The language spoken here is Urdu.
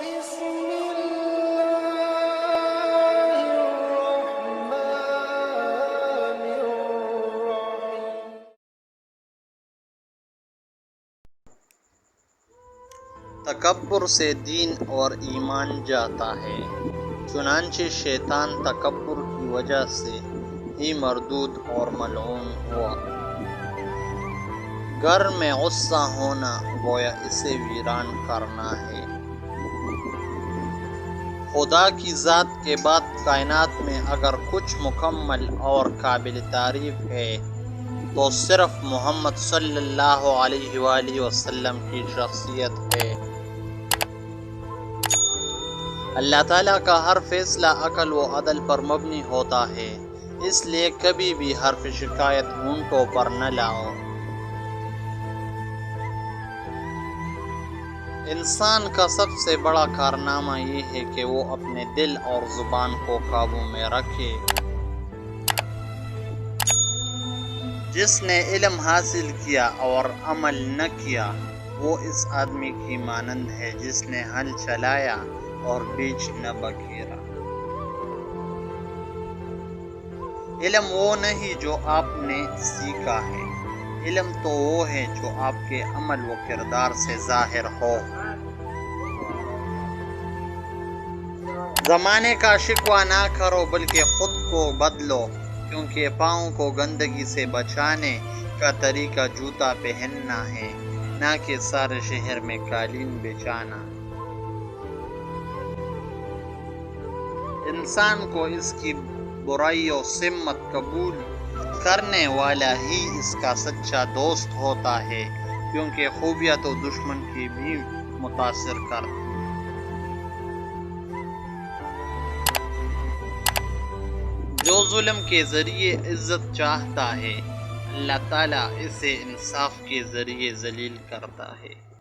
بسم الله الرحمن الرحيم. تکبر سے دین اور ایمان جاتا ہے، چنانچہ شیطان تکبر کی وجہ سے ہی مردود اور ملعون ہوا۔ گھر میں غصہ ہونا گویا اسے ویران کرنا ہے۔ خدا کی ذات کے بعد کائنات میں اگر کچھ مکمل اور قابل تعریف ہے تو صرف محمد صلی اللہ علیہ وآلہ وسلم کی شخصیت ہے۔ اللہ تعالیٰ کا ہر فیصلہ عقل و عدل پر مبنی ہوتا ہے، اس لیے کبھی بھی حرف شکایت ہونٹوں پر نہ لاؤ۔ انسان کا سب سے بڑا کارنامہ یہ ہے کہ وہ اپنے دل اور زبان کو قابو میں رکھے۔ جس نے علم حاصل کیا اور عمل نہ کیا وہ اس آدمی کی مانند ہے جس نے ہل چلایا اور بیج نہ بکھیرا۔ علم وہ نہیں جو آپ نے سیکھا ہے، علم تو وہ ہے جو آپ کے عمل و کردار سے ظاہر ہو۔ زمانے کا شکوہ نہ کرو بلکہ خود کو بدلو، کیونکہ پاؤں کو گندگی سے بچانے کا طریقہ جوتا پہننا ہے، نہ کہ سارے شہر میں قالین بچھانا۔ انسان کو اس کی برائی و سمت قبول کرنے والا ہی اس کا سچا دوست ہوتا ہے، کیونکہ خوبیاں تو دشمن کی بھی متاثر کرتی۔ جو ظلم کے ذریعے عزت چاہتا ہے، اللہ تعالیٰ اسے انصاف کے ذریعے ذلیل کرتا ہے۔